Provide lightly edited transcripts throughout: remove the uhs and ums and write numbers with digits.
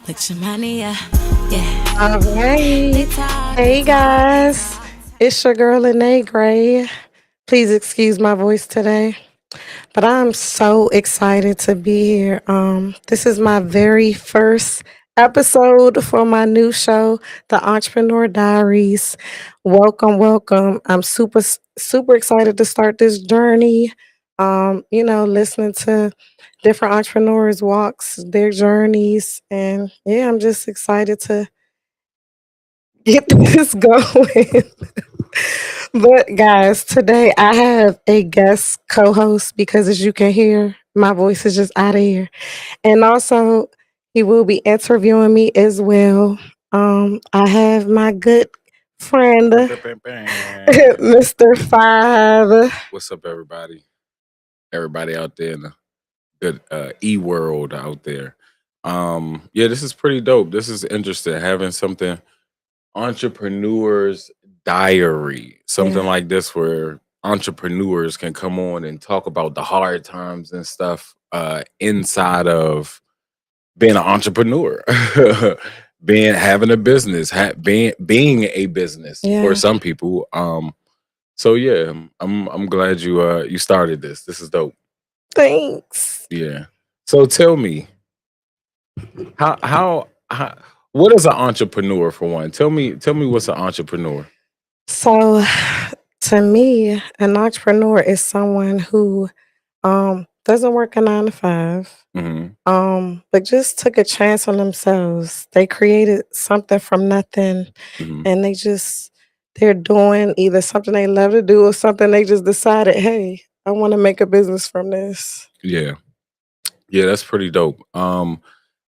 Put your money up, yeah. All They right. talk, they Hey talk, they guys. talk. It's your girl Lanae Gray. Please excuse my voice today. But I'm so excited to be here. This is my very first episode for my new show, The Entrepreneur Diaries. Welcome, welcome. I'm super excited to start this journey. Listening to different entrepreneurs' walks, their journeys, and yeah, I'm just excited to get this going. But guys, today I have a guest co-host because as you can hear, my voice is just out of here. And also he will be interviewing me as well. I have my good friend, Bam, bam, bam, bam. Mr. Five. What's up, everybody? Everybody out there in the good world out there. Yeah, this is pretty dope. This is interesting. Having something entrepreneurs diary, something Yeah. like this where entrepreneurs can come on and talk about the hard times and stuff inside of being an entrepreneur. being having a business, being a business for Yeah. some people. So yeah, I'm glad you started this. This is dope. Thanks. Yeah. So tell me how what is an entrepreneur for one? Tell me what's an entrepreneur. So to me, an entrepreneur is someone who doesn't work a 9 to 5. Hmm. But just took a chance on themselves. They created something from nothing Hmm. and they're doing either something they love to do or something they just decided, hey, I want to make a business from this. Yeah. Yeah, that's pretty dope.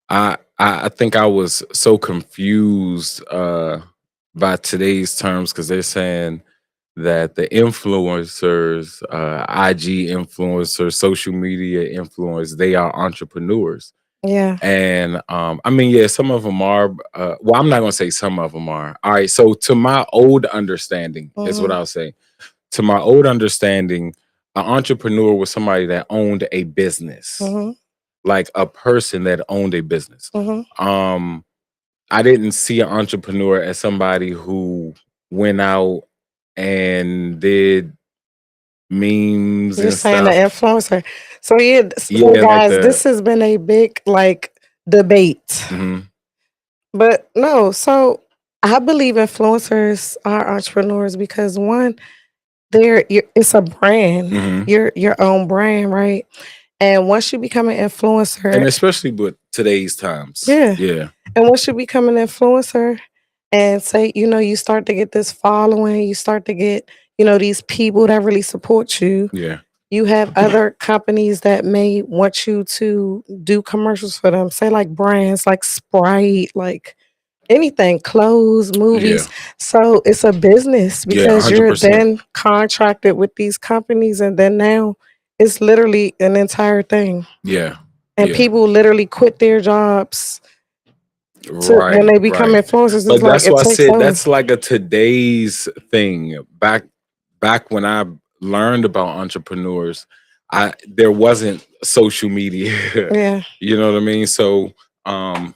I think I was so confused by today's terms because they're saying that the influencers, IG influencers, social media influencers, they are entrepreneurs. Yeah. And I mean, yeah, some of them are. Well, I'm not gonna say some of them are. All right. So, to my old understanding, is what Hmm. I'll say. To my old understanding, an entrepreneur was somebody that owned a business, Hmm. like a person that owned a business. Hmm. Um, I didn't see an entrepreneur as somebody who went out and did memes You're and saying the stuff. influencer. So yeah, so Yeah, like guys, the. this has been a big debate. Mhm, But no, so I believe influencers are entrepreneurs because one, it's a brand, mhm. your own brand, right? And once you become an And influencer, especially with today's times. yeah, Yeah, and once you become an influencer and say, you start to get this following, you start to get, these people that really support you. yeah, You have other companies that may want you to do commercials for them, say like brands like Sprite, like anything, clothes, movies. yeah, So it's a business yeah, because you're 100%. then contracted with these companies, and then now it's literally an entire thing. Yeah, And yeah. people literally quit their jobs to and Right, they become right. influencers. It's But like that's it why I takes said over. that's like a today's thing. Back when I learned about entrepreneurs, I there wasn't social media. Yeah. You know what I mean? So um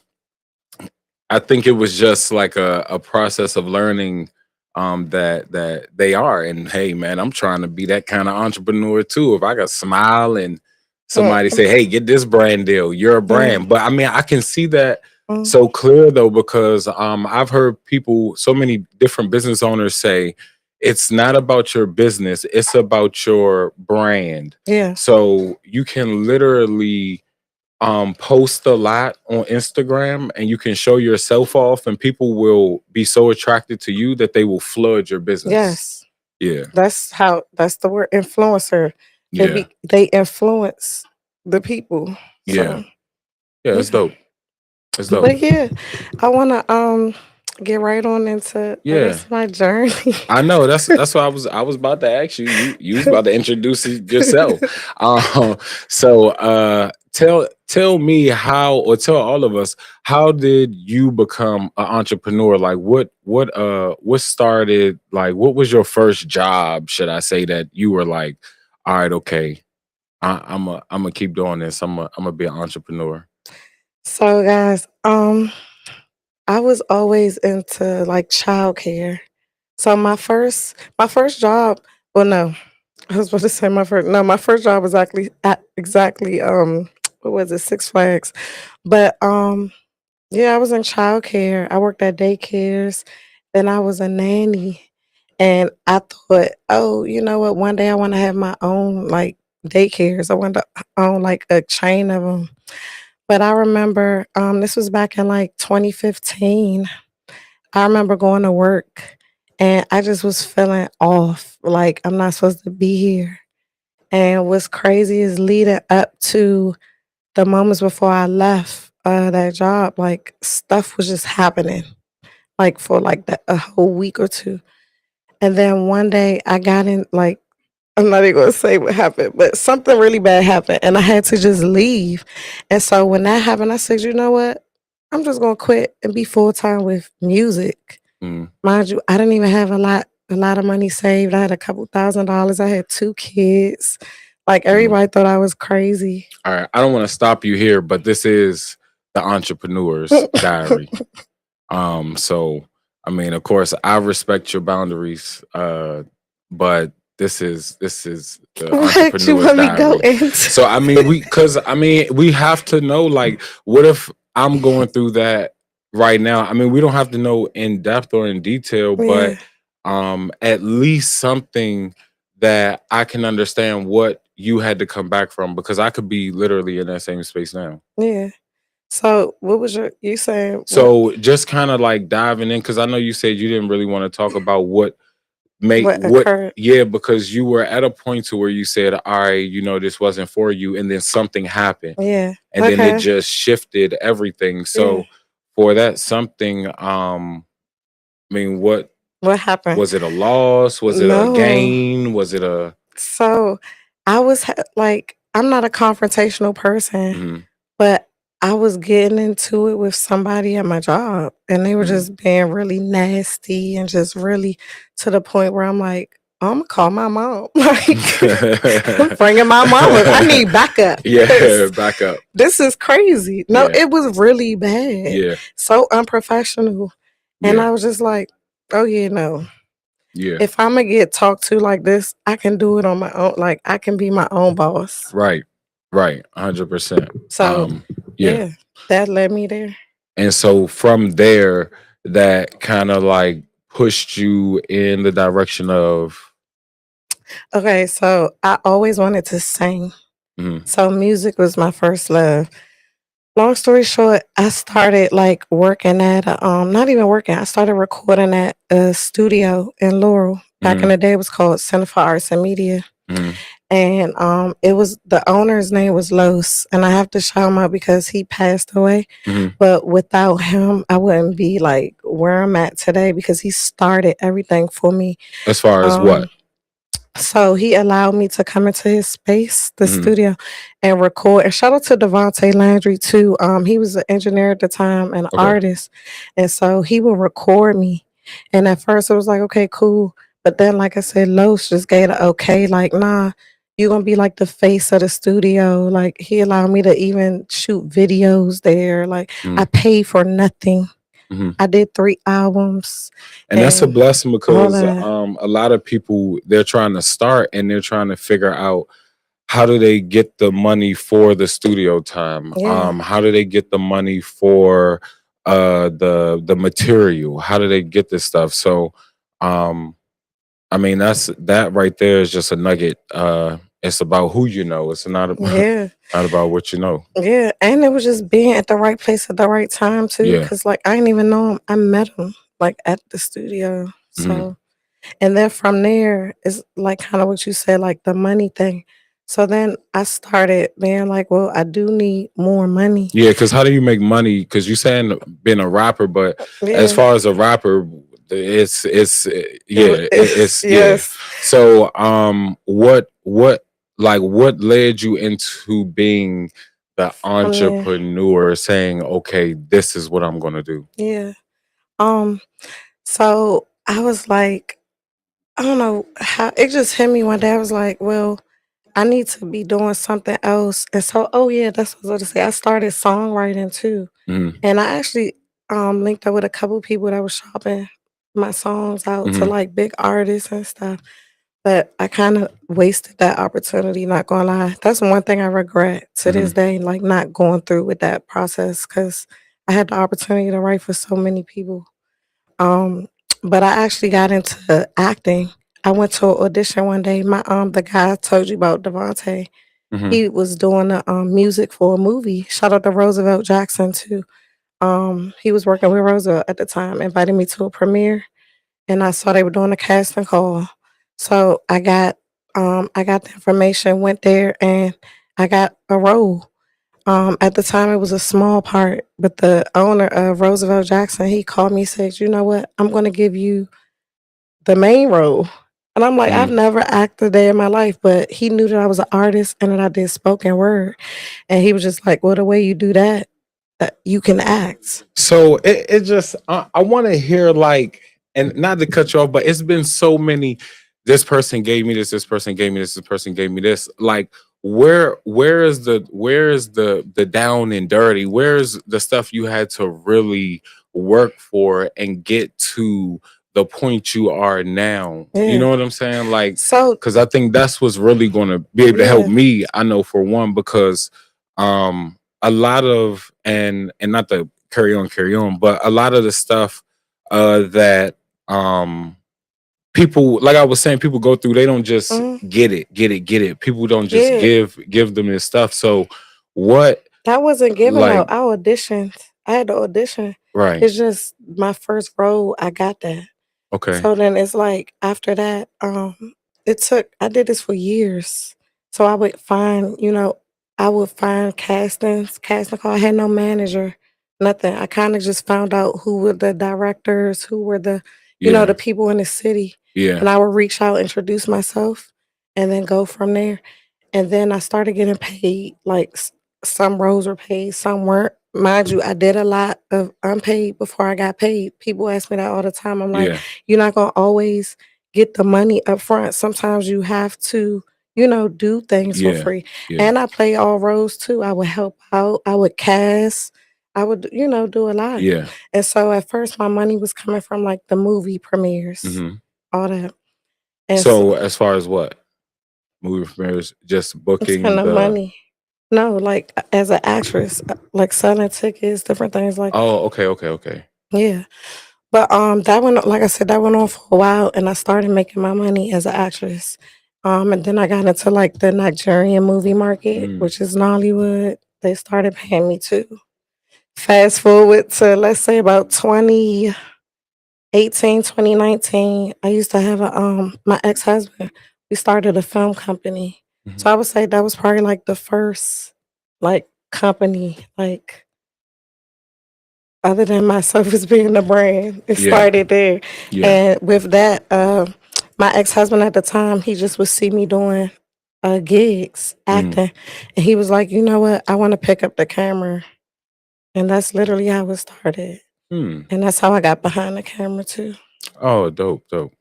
I think it was just like a process of learning that they are. And hey man, I'm trying to be that kind of entrepreneur too. If I could smile and Mm, somebody say, hey, get this brand deal, you're a yeah. brand. But I mean, I can see that Mm, so clear though, because I've heard people, so many different business owners say it's not about your business, it's about your brand. yeah. So you can literally post a lot on Instagram and you can show yourself off and people will be so attracted to you that they will flood your business. Yes. Yeah. That's the word influencer. Yeah. They influence the people. Yeah. So Yeah, it's yeah. dope. It's dope. But yeah, I wanna get right on into I Yeah. guess my journey. I know that's what I was about to ask you. You was about to introduce it yourself. So tell me how, or tell all of us, how did you become an entrepreneur? Like what started, like what was your first job, should I say, that you were like, all right, okay, I'm a keep doing this. I'm a be an entrepreneur. So guys, I was always into like childcare. So my first job, well no, I was about to say my first job was actually at exactly what was it, Six Flags. But yeah, I was in childcare. I worked at daycares, then I was a nanny. And I thought, oh, you know what, one day I want to have my own like daycares. I want to own like a chain of them. But I remember this was back in like 2015. I remember going to work and I just was feeling off, like I'm not supposed to be here. And what's crazy is leading up to the moments before I left that job, like stuff was just happening, like for like a whole week or two. And then one day I got in, like, I'm not even gonna say what happened, but something really bad happened and I had to just leave. And so when that happened, I said, you know what? I'm just gonna quit and be full time with music. Mm. Mind you, I didn't even have a lot of money saved. I had a couple $1,000s. I had 2 kids. Like Mm. everybody thought I was crazy. All right, I don't want to stop you here, but this is the entrepreneur's diary. So I mean, of course, I respect your boundaries, but this is the What you entrepreneur's want me go diary. into? So I mean, we have to know, like, what if I'm going through that right now? I mean, we don't have to know in depth or in detail, Yeah, but at least something that I can understand what you had to come back from, because I could be literally in that same space now. yeah. So what was you saying what So just kind of like diving in, because I know you said you didn't really want to talk about what what occurred? yeah, because you were at a point to where you said, all right, this wasn't for you, and then something happened, Yeah. and then it Okay. just shifted everything. Yeah. So for that something, I mean, what What happened? was it? A loss? Was it a No. gain? Was it a So I was like, I'm not a confrontational person, mhm, but I was getting into it with somebody at my job, and they were mhm. just being really nasty and just really to the point where I'm like, I'm gonna call my mom. Like, I'm bringing my mama. I need backup Yeah, because back up. this is crazy. No, Yeah, it was really bad, yeah, so unprofessional. And yeah, I was just like, oh, yeah, no. yeah. If Imma get talked to like this, I can do it on my own, like, I can be my own boss. Right, right, 100%. So, Yeah. yeah, that led me there. And so from there, that kind of like pushed you in the direction of Okay, so I always wanted to sing. mhm, So music was my first love. Long story short, I started, like, working at not even working, I started recording at a studio in Laurel. Back in mhm, the day, it was called Center for Arts and Media. mhm, And it was the owner's name was Los, and I have to shout him out because he passed away. mhm. But without him, I wouldn't be like where I'm at today because he started everything for me. As far as what? Um, so he allowed me to come into his space, the Mhm, studio, and record. And shout out to Devontae Landry too. He was an engineer at the time and an okay. artist, and so he would record me. And at first, it was like, okay, cool. But then, like I said, Los just gave the okay, like, nah, you gonna be like the face of the studio. Like he allowed me to even shoot videos there. Like I Mhm, paid for nothing. mhm. I did 3 albums And that's a and blessing, all because that. a lot of people, they're trying to start and they're trying to figure out, how do they get the money for the studio time? Yeah, How do they get the money for the material? How do they get this stuff? So um I mean, that right there is just a nugget. It's about who you know. It's not about yeah. not about what you know. Yeah, and it was just being at the right place at the right time too, Yeah. cause like, I didn't even know him. I met him, like, at the studio, Mhm. so and then from there, it's like kinda what you said, like, the money thing. So then I started being like, "Well, I do need more money." Yeah, because how do you make money? Because you saying being a rapper, but as Yeah, far as a rapper, it's yeah, it's yeah. yes, So what like what led you into being the from there. entrepreneur, saying, okay, this is what I'm gonna do? Yeah, um, so I was like, I don't know how it just hit me one day. I was like, "Well, I need to be doing something else. And so, oh yeah, that's what I was gonna say. I started songwriting too. Mhm, And I actually linked up with a couple people that was shopping my songs out to mhm, like big artists and stuff. But I kind of wasted that opportunity, not gonna lie. That's one thing I regret to this mhm, day, like not going through with that process because I had the opportunity to write for so many people. Um, but I actually got into acting. I went to an audition one day. The guy I told you about, Devontae, mhm. he was doing the music for a movie. Shout out to Roosevelt Jackson too. He was working with Roosevelt at the time, invited me to a premiere, and I saw they were doing a casting call. So I got the information, went there, and I got a role. At the time, it was a small part, but the owner of Roosevelt Jackson, he called me and said, "You know what? I'm going to give you the main role." And I'm like, I've Mm. never acted a day in my life, but he knew that I was an artist and that I did spoken word. And he was just like, well, the way you do that, you can act. So it just I want to hear like, and not to cut you off, but it's been so many. This person gave me this. This person gave me this. This person gave me this. Like, where is the down and dirty? Where's the stuff you had to really work for and get to the point you are now? You Yeah. know what I'm saying? Like, So, because I think that's what's really going to be able to help yeah. me. I know for one, because a lot of, and not to carry on, but a lot of the stuff that people, like I was saying, people go through, they don't just mm, get it. People don't just yeah. give them this stuff. So what, That wasn't given like, though. I auditioned. I had to audition. right, It's just my first role, I got that. okay, So then it's like after that, I did this for years. So I would find, I would find casting call. I had no manager, nothing. I kind of just found out who were the directors, who were the yeah, people in the city. yeah, And I would reach out, introduce myself, and then go from there. And then I started getting paid. Like some roles were paid, some weren't. Mind you, I did a lot of unpaid before I got paid. People ask me that all the time. I'm like, yeah, you're not gonna always get the money up front. Sometimes you have to, do things for yeah, free. yeah, And I play all roles too. I would help out. I would cast. I would, do a lot. yeah. And so at first, my money was coming from like the movie premieres, Hmm. all that. And so So as far as what movie premieres, just it's booking kind of the. money. No, like as an actress, like selling tickets, different things like that. Oh, okay, okay, okay. Yeah. But that went like I said, that went on for a while and I started making my money as an actress. And then I got into like the Nigerian movie market, Mm, which is Nollywood. They started paying me too. Fast forward to let's say about 2018, 2019. I used to have my ex-husband. We started a film company. mhm. So I would say that was probably like the first like company, like other than myself as being the brand. It Yeah, started there. yeah. And with that, my ex-husband at the time, he just would see me doing gigs, Mm, acting. And he was like, you know what? I want to pick up the camera. And that's literally how it started. mm. And that's how I got behind the camera too. Oh, dope, dope.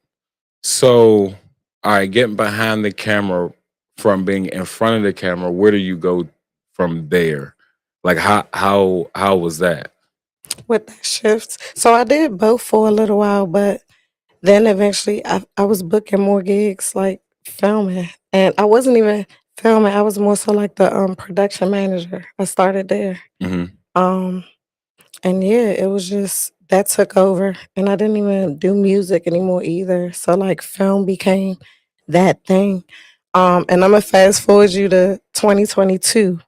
So, all right, getting behind the camera from being in front of the camera, where do you go from there? Like, how was that? With that shift. So I did both for a little while, but then eventually I was booking more gigs, like filming. And I wasn't even filming, I was more so like the production manager. I started there. Hmm. Um and yeah, it was just that took over and I didn't even do music anymore either. So like film became that thing. And I'm gonna fast forward you to 2022.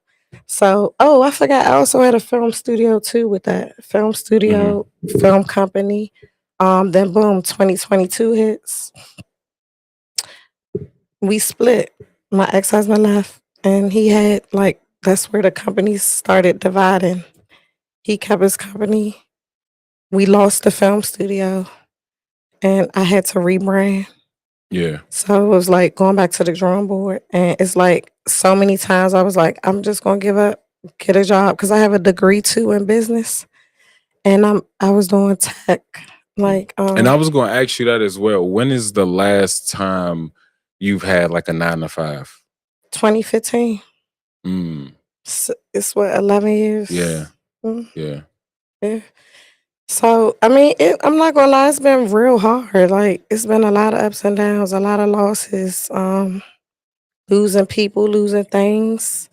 So, oh, I forgot. I also had a film studio too with that film Hmm. studio, film company. Then boom, 2022 hits. We split. My ex husband left, and he had like that's where the company started dividing. He kept his company. We lost the film studio, and I had to rebrand. Yeah. So it was like going back to the drawing board, and it's like so many times I was like, I'm just gonna give up, get a job because I have a degree too in business. And I was doing tech, Mm. like, And I was going to ask you that as well. When is the last time you've had like a 9 to 5? 2015. Mm. It's what, 11 years? Yeah. Mm, Yeah. yeah. So, I mean, I'm not gonna lie, it's been real hard. Like, it's been a lot of ups and downs, a lot of losses, losing people, losing things.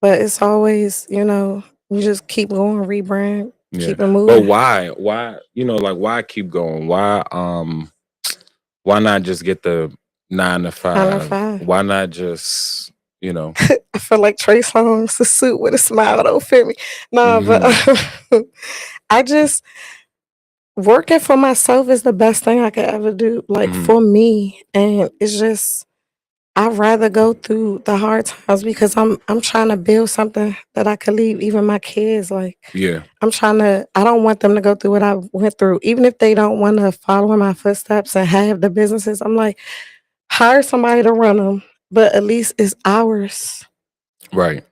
But it's always, you just keep going, rebrand, Yeah. keep it But moving. why, like why keep going? Why not just get the 9 to 9 to 5? 5. Why not just, you know? I feel like Trey Songz, the suit with a smile don't fit me. No, but Mhm. I just working for myself is the best thing I could ever do. Like Mhm. for me, and it's just I'd rather go through the hard times because I'm trying to build something that I could leave even my kids. Like Yeah. I don't want them to go through what I went through, even if they don't want to follow in my footsteps and have the businesses. I'm like, hire somebody to run them, but at least it's ours. Right.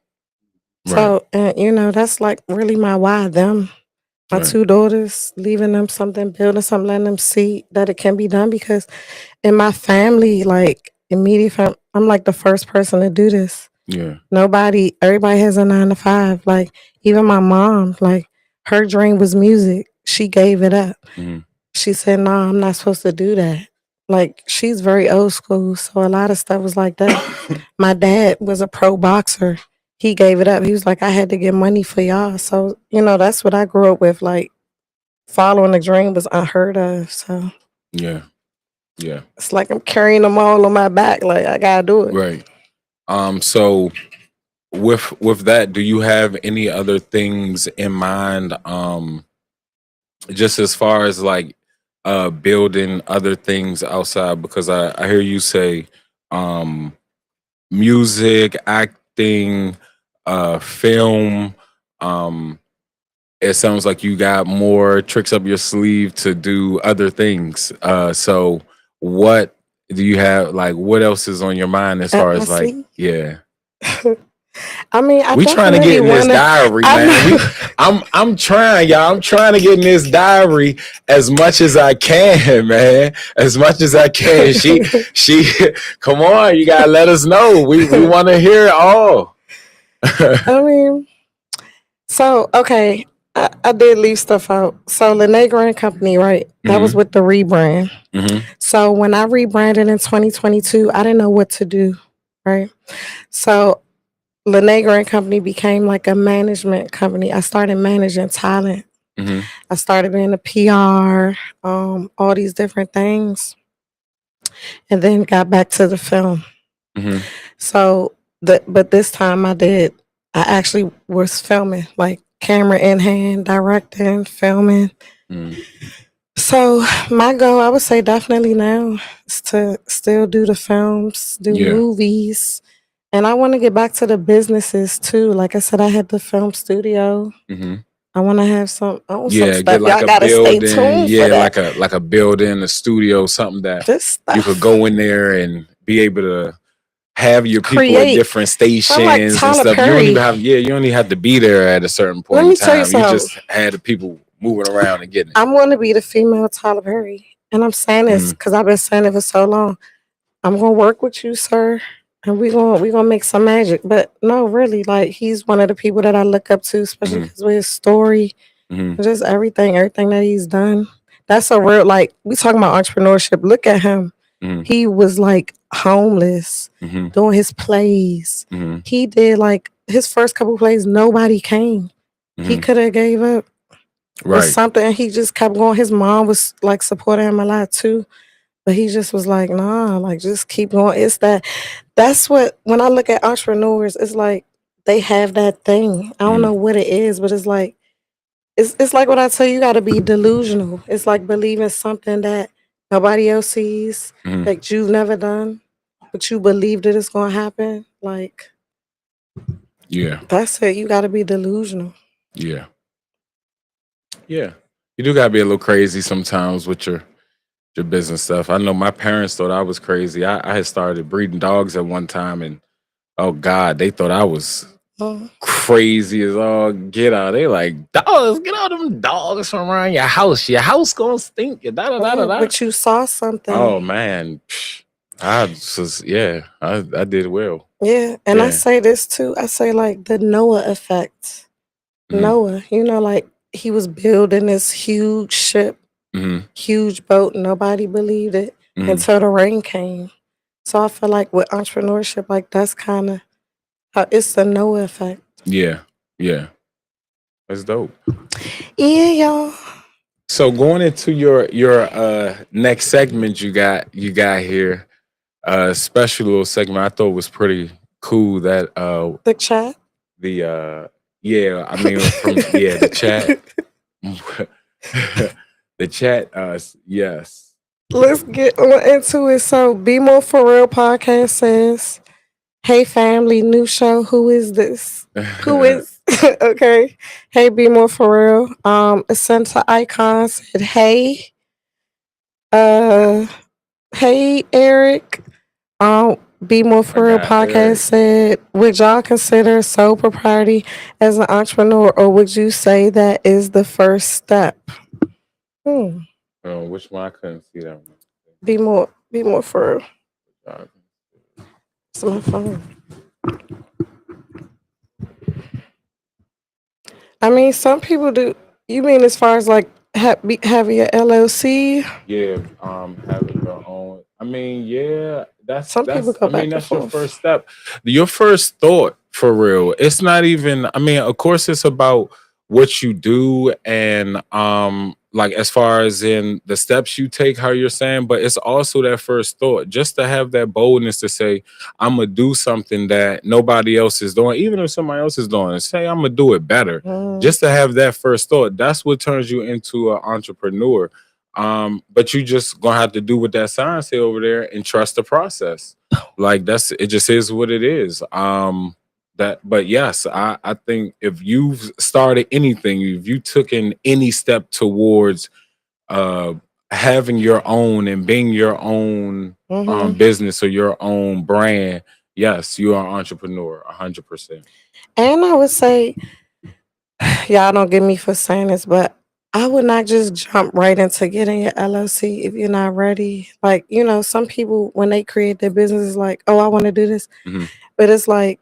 Right. So, and that's like really my why. Them, my Right. 2 daughters, leaving them something, building something, letting them see that it can be done. Because in my family, like immediate family, I'm like the first person to do this. Yeah. Everybody has a 9 to 5. Like even my mom, like her dream was music. She gave it up. Mhm. She said, "No, I'm not supposed to do that." Like she's very old school, so a lot of stuff was like that. My dad was a pro boxer. He gave it up. He was like, "I had to get money for y'all." So, that's what I grew up with. Like following the dream was unheard of. So Yeah. Yeah. it's like I'm carrying them all on my back. Like I gotta do it. Right. So with that, do you have any other things in mind? Just as far as like building other things outside, because I hear you say um music, acting, film. Um, it sounds like you got more tricks up your sleeve to do other things. So what do you have? Like, what else is on your mind as Up far my as like, sleeve. yeah, I mean, I we trying to get definitely in this wanna. diary, I man. know. I'm trying, y'all. I'm trying to get in this diary as much as I can, man. As much as I can. She come on, you gotta let us know. We wanna hear it all. I mean, so okay, I did leave stuff out. So Lanae Grand Company, right? That was Hmm. with the rebrand. Hmm. So when I rebranded in 2022, I didn't know what to do, right? So Lanae Grand Company became like a management company. I started managing talent. Hmm. I started being a PR, all these different things, and then got back to the film. Hmm. So, but this time I actually was filming, like camera in hand, directing, filming. Hmm. So my goal, I would say definitely now is to still do the films, do Yeah. movies. And I want to get back to the businesses too. Like I said, I had the film studio. Hmm. I want some Yeah, get stuff. like Y'all a gotta stay building. tuned for Yeah, that. like a building, a studio, something that This you could stuff. go in there and be able to have your people at Create. different I'm like stations and Tyler stuff. You don't even Perry. have, yeah, you don't even have to be there at a certain Let point in me tell you time. You something. just had the people moving around and getting it. I'm going to be the female Tyler Perry. And I'm saying this Mhm. because I've been saying it for so long. I'm gonna work with you, sir, and we gonna make some magic. But no, really, like he's one of the people that I look up to, especially Mhm. because with his story, Mhm. and just everything that he's done. That's a real like we talking about entrepreneurship. Look at him. Mhm. He was like homeless, Mhm. doing his plays. Mhm. He did like his first couple plays. Nobody came. He Mhm. could have gave up or Right. something. And he just kept going. His mom was like supporting him a lot too. But he just was like, nah, like just keep going. That's what when I look at entrepreneurs, it's like they have that thing. I don't Mhm. know what it is, but it's like it's like what I tell you, you gotta be delusional. It's like believing something that nobody else sees, Mhm. that you've never done, but you believe that it's gonna happen. Like Yeah. that's it. You gotta be delusional. Yeah. Yeah. You do gotta be a little crazy sometimes with your business stuff. I know my parents thought I was crazy. I had started breeding dogs at one time, and oh God, they thought I was Mhm. crazy as all get out. They like, dogs, get all them dogs from around your house. Your house gonna stink. Da da da da da. But you saw something. Oh man, I did well. Yeah, and I Yeah. say this too. I say like the Noah effect. Hmm. Noah, like he was building this huge ship, Hmm. huge boat. Nobody believed it Hmm. until the rain came. So I feel like with entrepreneurship, like that's kind of how it's the Noah effect. Yeah. Yeah. That's dope. Yeah, y'all. So going into your next segment you got here, special little segment I thought was pretty cool that The chat. the yeah, I mean from yeah, the chat the chat yes. Let's get on into it. So, Be More For Real podcast says, "Hey family, new show. Who is this? Who is okay? Hey, Be More For Real. A center icon said, Hey, uh, hey Eric. Be More I For Real got podcast Eric. said, would y'all consider sole propriety as an entrepreneur, or would you say that is the first step? Hmm. Which one I couldn't see that one. Be more for real. Uh, It's my phone. I mean, some people do. You mean as far as like having your LLC? Yeah, having your own. I mean, yeah, Some people that's. go I mean, back and that's your forth. first step. Your first thought for real. It's not even. I mean, of course, it's about what you do and like as far as in the steps you take, how you're saying, but it's also that first thought, just to have that boldness to say, I'm gonna do something that nobody else is doing, even if somebody else is doing it. Say I'm gonna do it better. Mm, Just to have that first thought, that's what turns you into an entrepreneur. But you just gonna have to do what that sign say over there and trust the process. Like that's it, just is what it is. That but yes, I think if you've started anything, if you took in any step towards uh having your own and being your own hmm business or your own brand, yes, you are an entrepreneur 100%. And I would say, y'all don't get me for saying this, but I would not just jump right into getting your LLC if you're not ready. Like, some people when they create their business is like, oh, I want to do this. Hmm. But it's like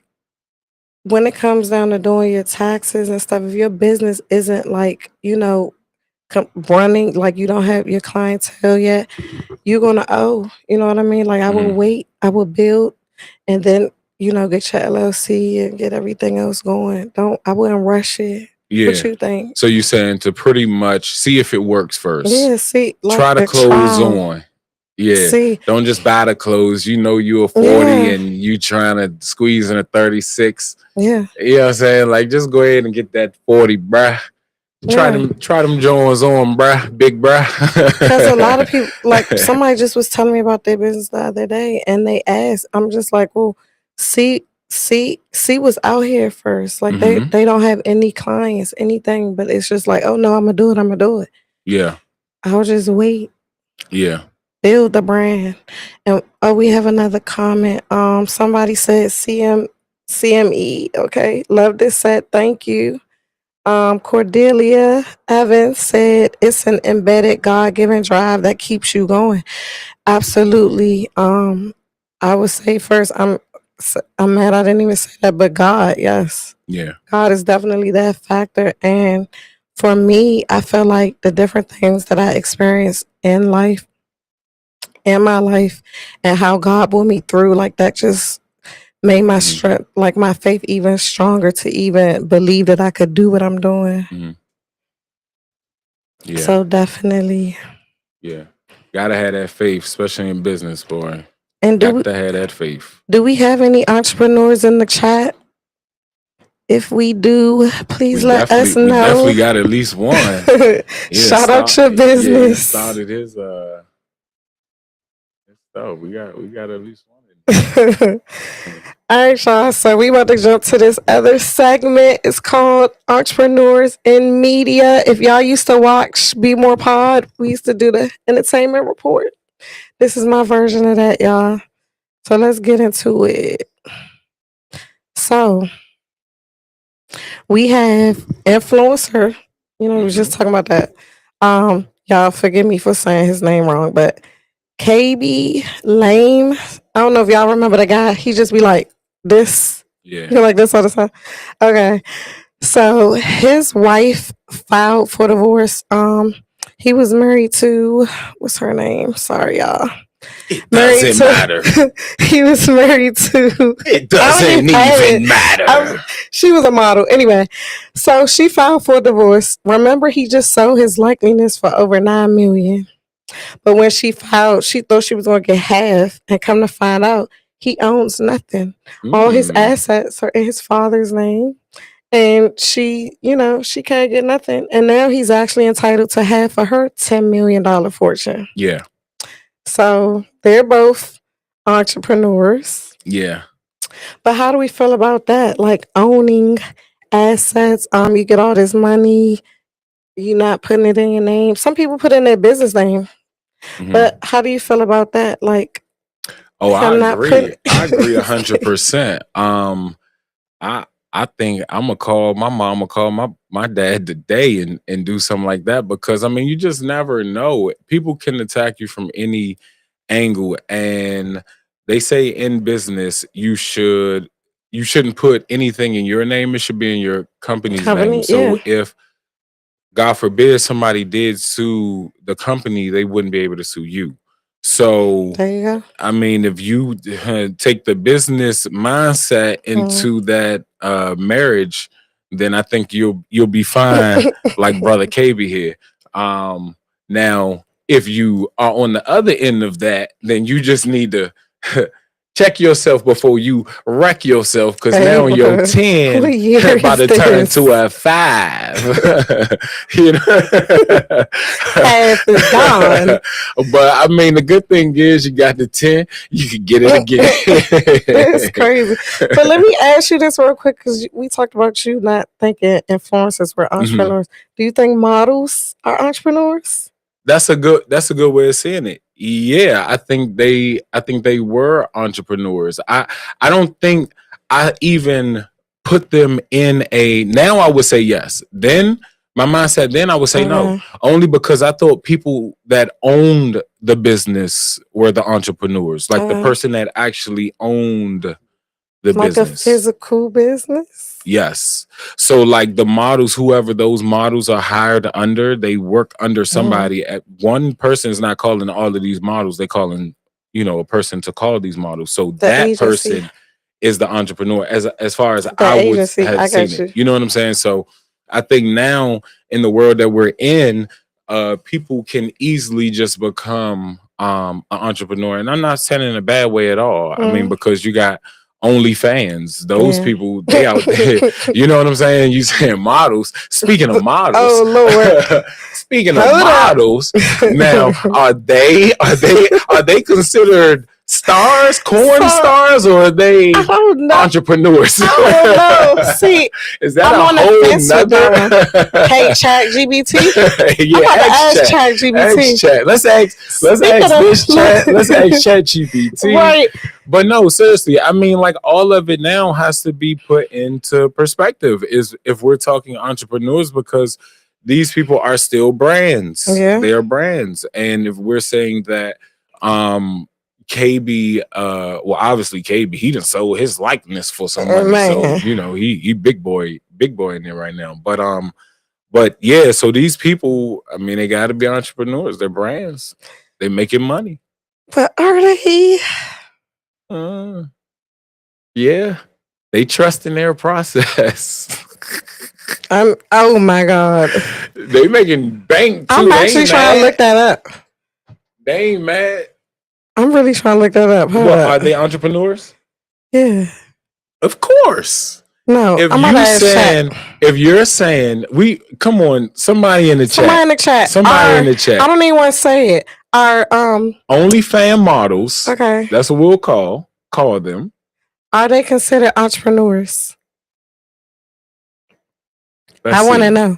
when it comes down to doing your taxes and stuff, if your business isn't like, running, like you don't have your clientele yet, you're gonna owe. You know what I mean? Like I will Hmm. wait, I will build, and then get your LLC and get everything else going. I wouldn't rush it. What Yeah. you think? So you saying to pretty much see if it works first. Yeah, see, like Try to the close trial. on. Yeah. See, Don't just buy the clothes. You know you a 40 yeah, and you trying to squeeze in a 36. yeah, You know what I'm saying? Like just go ahead and get that 40, bruh. yeah. Try them Jones on, bruh. Big Because a lot of bruh. people, like somebody just was telling me about their business the other day, and they asked, I'm just like, well, see what's out here first. Like they Hmm. they don't have any clients, anything, but it's just like, oh no, I'm gonna do it. I'm gonna do it. Yeah. I'll just wait, Yeah. build the brand. And oh, we have another comment. Somebody said CME. Okay, love this set. Thank you. Cordelia Evans said it's an embedded God given drive that keeps you going. Absolutely. I would say first, I'm mad I didn't even say that, but God, yes, Yeah. God is definitely that factor. And for me, I feel like the different things that I experienced in my life, and how God brought me through, like that just made my Hmm. strength, like my faith, even stronger to even believe that I could do what I'm doing. Hmm. Yeah. So definitely. Yeah. Gotta have that faith, especially in business, boy. And Got to have that faith. do we have any entrepreneurs in the chat? If we do, please let us We know. definitely got at least one. Yeah, Shout out your business. started his stuff. We got at least one in All right, y'all. So we about to jump to this other segment. It's called Entrepreneurs in Media. If y'all used to watch Be More Pod, we used to do the entertainment report. This is my version of that, y'all. So let's get into it. So we have influencer. We was hmm just talking about that. Y'all forgive me for saying his name wrong, but KB Lame. I don't know if y'all remember the guy. He just be like, this. Yeah. You like this all the time? Okay. So his wife filed for divorce. He was married to what's her name? Sorry, y'all. It Married doesn't to matter. he was married to It I don't doesn't have even it. matter. She was a model. Anyway, so she filed for divorce. Remember, he just sold his likeness for over $9 million. But when she filed, she thought she was going to get half, and come to find out, he owns nothing. All his assets are in his father's name, and she can't get nothing. And now he's actually entitled to half of her $10 million fortune. Yeah. So they're both entrepreneurs. Yeah. But how do we feel about that? Like owning assets, you get all this money, you not putting it in your name. Some people put in their business name. But how do you feel about that? Like, oh, I him not agree. putting I agree 100%. I think I'm gonna call my mom, call my dad today and do something like that, because I mean, you just never know. People can attack you from any angle, and they say in business you shouldn't put anything in your name. It should be in your company's name. company? So Yeah, if God forbid somebody did sue the company, they wouldn't be able to sue you. So there you go. I mean, if you take the business mindset into that marriage, then I think you'll be fine, like brother KB here. Now, if you are on the other end of that, then you just need to check yourself before you wreck yourself, because now your 10 what year about is to turn this? to a 5. You know, Half is gone. but I mean, the good thing is you got the 10, you can get it again. That's crazy. But let me ask you this real quick, because we talked about you not thinking influencers were entrepreneurs. Do you think models are entrepreneurs? That's a good way of saying it. Yeah, I think they were entrepreneurs. I don't think I even put them in a, now I would say yes. Then my mindset, then I would say no. Only because I thought people that owned the business were the entrepreneurs. Like the person that actually owned the like business. a physical business? Yes. So like the models, whoever those models are hired under, they work under somebody. At one person is not calling all of these models. They're calling, a person to call these models. So The that agency. person is the entrepreneur, as far as The I would agency, have I seen got it. you. You know what I'm saying? So I think now in the world that we're in, people can easily just become an entrepreneur. And I'm not saying it in a bad way at all. I mean, because you got OnlyFans, those people, they out there. You know what I'm saying? You saying models. Speaking of models, Oh Lord. speaking of Hold up. models, now are they considered stars, corn stars, or are they I don't know. entrepreneurs? I don't know. See, Is that I'm a on the whole fence with that nother? Hey, ChatGPT. Yeah, I'm about to ask X ChatGPT. chat. Let's ask this chat. Let's ask ChatGPT. Right. But no, seriously, I mean, like all of it now has to be put into perspective. Is if we're talking entrepreneurs, because these people are still brands. Yeah. They are brands. And if we're saying that KB, well, obviously KB, he done sold his likeness for some money. Man. So, he big boy in there right now. But yeah, so these people, I mean, they gotta be entrepreneurs. They're brands. They making money. But are they? Yeah. They trust in their process. Oh my God. They making bank too. I'm actually trying to look that up. They ain't mad. I'm really trying to look that up. What, are they entrepreneurs? Yeah. Of course. No, If I'm about to ask saying, chat. if you're saying, come on, somebody in the Somebody in the chat. Somebody in the chat. I don't even want to say it. Are OnlyFans models. Okay. That's what we'll call them. Are they considered entrepreneurs? Let's I want to see. know.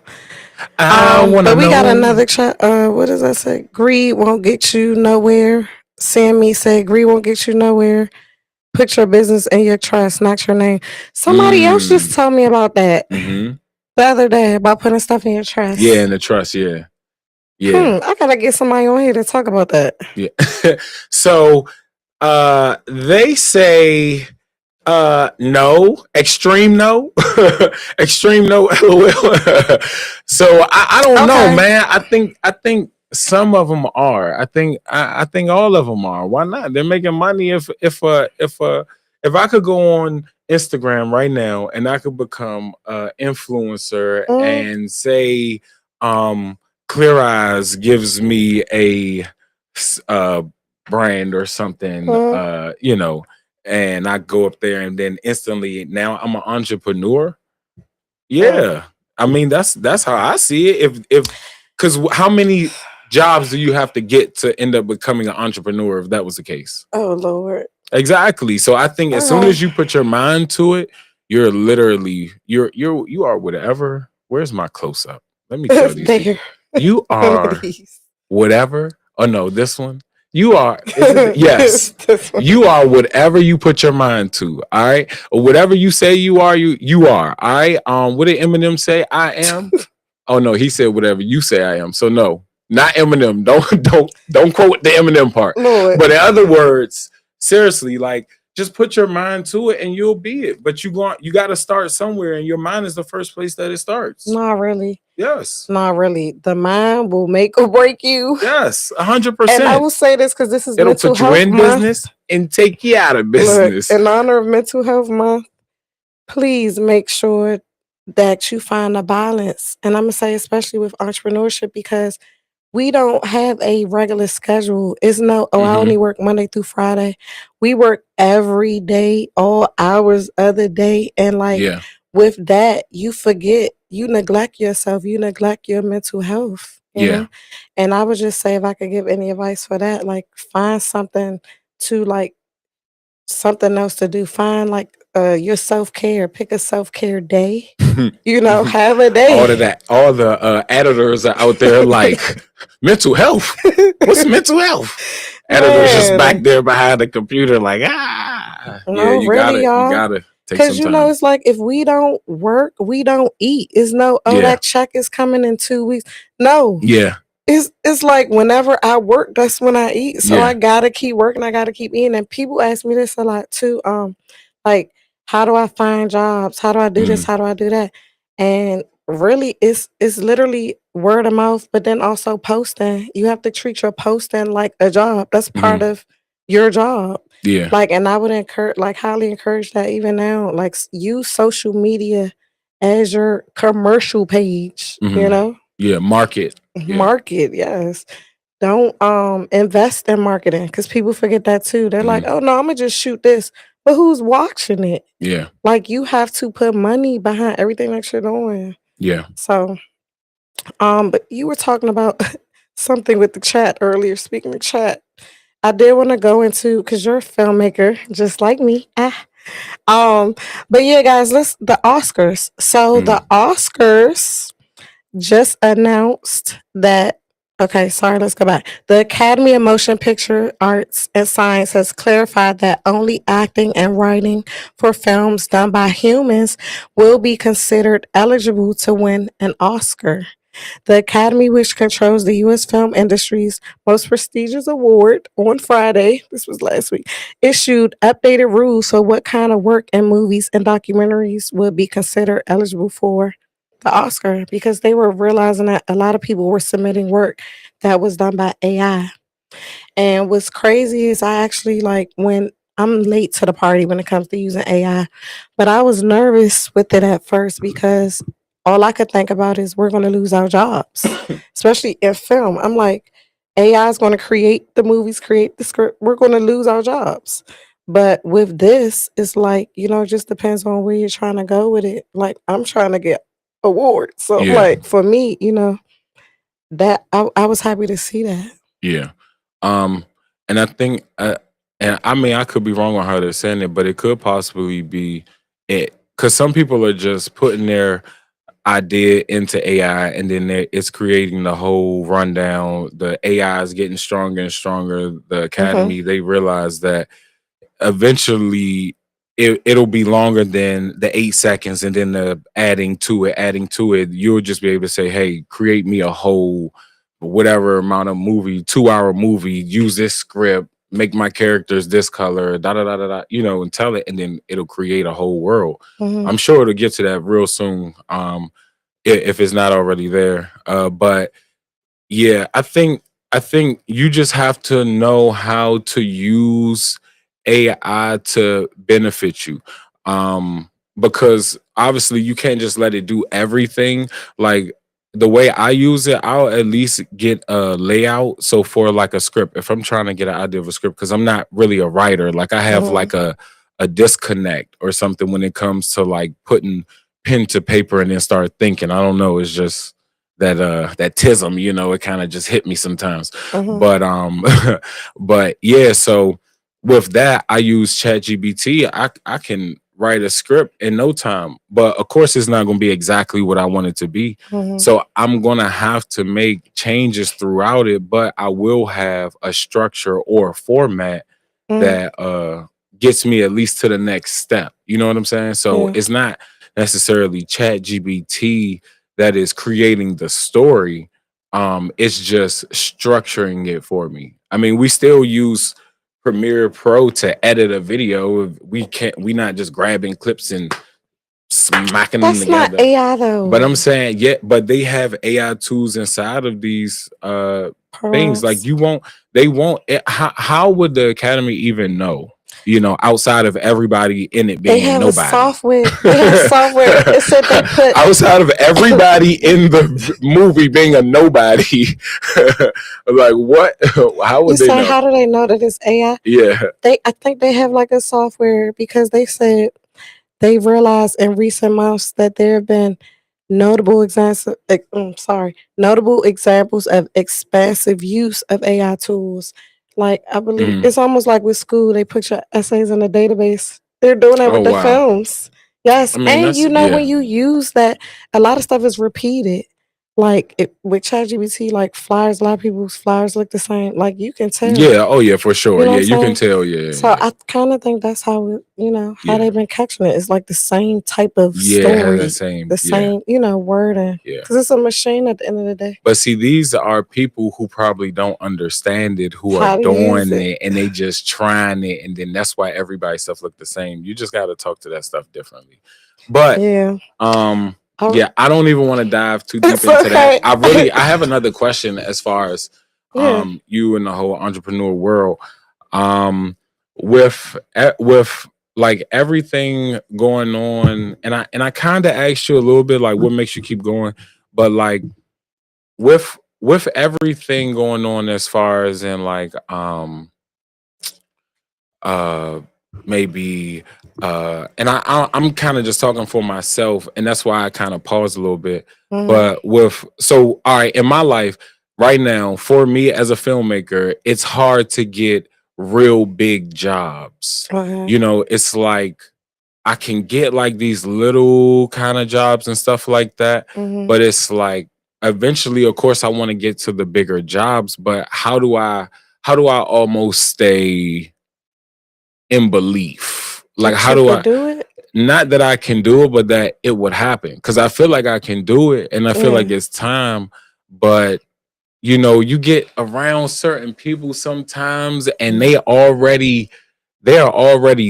I want to know. But we got another chat. What does that say? Greed won't get you nowhere. Sammy said, greed won't get you nowhere. Put your business in your trust, not your name. Somebody else just told me about that the other day, about putting stuff in your trust. Yeah, in the trust, yeah. Yeah. I gotta get somebody on here to talk about that. Yeah. So they say No, extreme no, extreme no, lol. So I don't know, Okay. man. I think some of them are. I think all of them are. Why not? They're making money. If I could go on Instagram right now and I could become an influencer Mm, and say, um, Clear Eyes gives me a uh brand or something, mm, and I go up there and then instantly now I'm an entrepreneur. mm. Yeah. I mean that's how I see it. If because how many jobs do you have to get to end up becoming an entrepreneur if that was the case? Oh Lord. Exactly. So I think as soon Okay. as you put your mind to it, you're literally you are whatever. Where's my close up? Let me tell these people. There. You One of are these. whatever. Oh no, this one. You are. Is it? this, Yes. this one. You are whatever you put your mind to. All right, or whatever you say you are. You are. All right. What did Eminem say? I am. Oh no, he said whatever you say I am. So no, not Eminem. Don't quote the Eminem part. Lord. But in other words, seriously, like just put your mind to it and you'll be it. But you got to start somewhere, and your mind is the first place that it starts. Not really. Yes. Not really. The mind will make or break you. Yes. a hundred And I percent. will say this because this is It'll mental put you health in month. business and take you out of Look, business. in honor of mental health month, please make sure that you find a balance. And I'm gonna say, especially with entrepreneurship, because we don't have a regular schedule. It's no, oh, I only Hmm. work Monday through Friday. We work every day, all hours of the day. And like Yeah. with that, you forget, you neglect yourself, you neglect your mental health, you Yeah. know? And I would just say, if I could give any advice for that, like find something to like something else to do. Find like your self care. Pick a self care day. You know, have a All day. of that, all the editors are out there like mental health. What's mental health? Editors just back Man, there behind the computer, like yeah. no, You got really, it. You y'all. gotta take Cause some you know, time. it's like if we don't work, we don't eat. It's no, oh, Yeah. that check is coming in 2 weeks. No, Yeah. it's like whenever I work, that's when I eat. So I Yeah. gotta keep working. I gotta keep eating. And people ask me this a lot too. Like, how do I find jobs? How do I do this? Hmm. How do I do that? And really, it's literally word of mouth, but then also posting. You have to treat your posting like a job. That's part Hmm. of your job. Yeah. Like, and I would encourage, like, highly encourage that even now. Like, use social media as your commercial page. You Hmm. know, Yeah. Market. Yeah. market, yes. Don't invest in marketing because people forget that too. They're like, Hmm. oh no, I'm gonna just shoot this. But who's watching it? Yeah. Like you have to put money behind everything that you're doing. Yeah. So but you were talking about something with the chat earlier. Speaking of chat, I did want to go into because you're a filmmaker just like me. Um, but yeah, guys, let's the Oscars. So the Mm. Oscars just announced that okay, sorry, let's go back. The Academy of Motion Picture Arts and Science has clarified that only acting and writing for films done by humans will be considered eligible to win an Oscar. The Academy, which controls the U.S. film industry's most prestigious award, on Friday, this was last week, issued updated rules for what kind of work in movies and documentaries would be considered eligible for the Oscar because they were realizing that a lot of people were submitting work that was done by AI. And what's crazy is I actually like when I'm late to the party when it comes to using AI, but I was nervous with it at first because all I could think about is we're going to lose our jobs, especially in film. I'm like, AI is going to create the movies, create the script. We're going to lose our jobs. But with this, it's like, you know, it just depends on where you're trying to go with it. Like, I'm trying to get awards. So, I'm Yeah. like, for me, you know, that I was happy to see that. Yeah. Um, and I think, and I mean, I could be wrong on how they're saying it, but it could possibly be it because some people are just putting their idea into AI, and then it's creating the whole rundown. The AI is getting stronger and stronger. The Hmm. Academy, they realize that eventually it'll be longer than the 8 seconds, and then the adding to it, you'll just be able to say, hey, create me a whole whatever amount of movie, 2 hour movie, use this script, make my characters this color, da da da da da, and tell it, and then it'll create a whole world. Mhm. I'm sure it'll get to that real soon, if it's not already there. But yeah, I think you just have to know how to use AI to benefit you. Because obviously you can't just let it do everything. Like the way I use it, I'll at least get a layout. So for like a script, if I'm trying to get an idea of a script, because I'm not really a writer, like I have Mhm. like a disconnect or something when it comes to like putting pen to paper and then start thinking. I don't know. It's just that tism, it kind of just hit me sometimes. Mhm. But but yeah, so with that, I use ChatGPT. I can write a script in no time, but of course it's not going to be exactly what I want it to be. Mhm. So I'm going to have to make changes throughout it, but I will have a structure or a format Mhm. that gets me at least to the next step. You know what I'm saying? So Yeah. it's not necessarily ChatGPT that is creating the story. It's just structuring it for me. I mean, we still use Premiere Pro to edit a video. We not just grabbing clips and smacking them That's not together. AI But though. I'm saying, yeah, but they have AI tools inside of these things. Like Prompts. you won't, they won't. How would the Academy even know? Outside of everybody in it They being a have a nobody. software. They have software. It said they put. Outside of everybody in the movie being a nobody, like what? How You would they say, know? how do they know that it's AI? Yeah. I think they have like a software because they said they realized in recent months that there have been notable examples of expansive use of AI tools. Like I believe Mm. it's almost like with school, they put your essays in a database. They're doing that Oh with the wow. films. Yes, I mean, and that's when yeah. you use that, a lot of stuff is repeated. Like with ChatGPT, like flyers, a lot of people's flyers look the same. Like you can tell. Yeah. Oh yeah, for You sure. know what Yeah, I'm you can saying? tell. Yeah. So Yeah. I kind of think that's how how Yeah. they've been catching it. It's like the same type of Yeah. It has that story, same. the Yeah. same, wording, Yeah. because it's a machine at the end of the day. But see, these are people who probably don't understand it, who are How to use doing it? it, and they just trying it, and then that's why everybody's stuff look the same. You just got to talk to that stuff differently. But Yeah, I, yeah, I don't even want to dive too deep it's into that. okay. I have another question as far as Yeah. you and the whole entrepreneur world. Um, with like everything going on, and I kind of asked you a little bit like what makes you keep going, but like with everything going on as far as in like uh maybe and I'm kind of just talking for myself, and that's why I kind of paused a little bit. Mhm. But so all right, in my life right now, for me as a filmmaker, it's hard to get real big jobs. Okay. It's like I can get like these little kind of jobs and stuff like that, Mhm. but it's like eventually, of course, I want to get to the bigger jobs, but how do I almost stay in belief? Like That how you do could I, do it. not that I can do it, but that it would happen? Because I feel like I can do it and I feel like Yeah. it's time, but you get around certain people sometimes and Mhm. they're already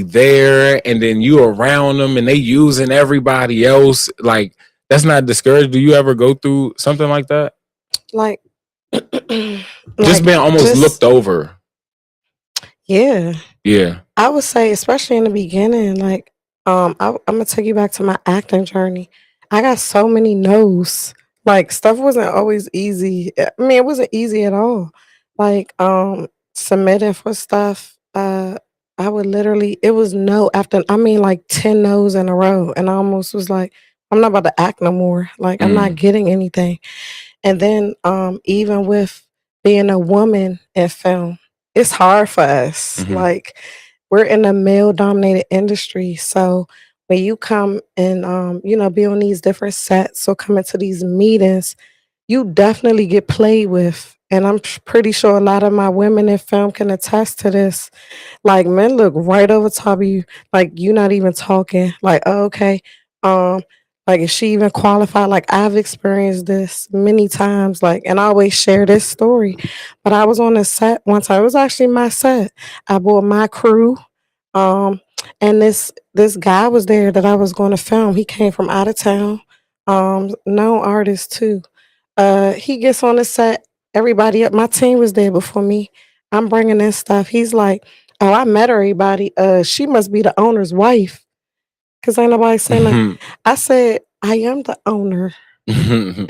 there, and then you around them and they using everybody else. Like that's not discouraged. Do you ever go through something like that? Like, Just like being almost just looked over. yeah. Yeah. I would say, especially in the beginning, like, I'm gonna take you back to my acting journey. I got so many no's. Like, stuff wasn't always easy. I mean, it wasn't easy at all. Like, submitting for stuff. I would literally, it was no after. I mean, like 10 no's in a row, and I almost was like, I'm not about to act no more. Like, I'm not Mm, getting anything. And then even with being a woman in film, it's hard for us. hmm Like we're in a male dominated industry. So when you come and be on these different sets or come into these meetings, you definitely get played with. And I'm pretty sure a lot of my women in film can attest to this. Like men look right over top of you, like you not even talking. Like, oh, okay. Um, Like, is she even qualified? Like, I've experienced this many times, like, and I always share this story. But I was on a set one time. It was actually my set. I brought my crew. Um, and this guy was there that I was going to film. He came from out of town. Known artist too. He gets on the set. Everybody up, my team was there before me. I'm bringing in stuff. He's like, "Oh, I met everybody. She must be the owner's wife, cause ain't nobody saying nothing." Mhm. I said, "I am the owner,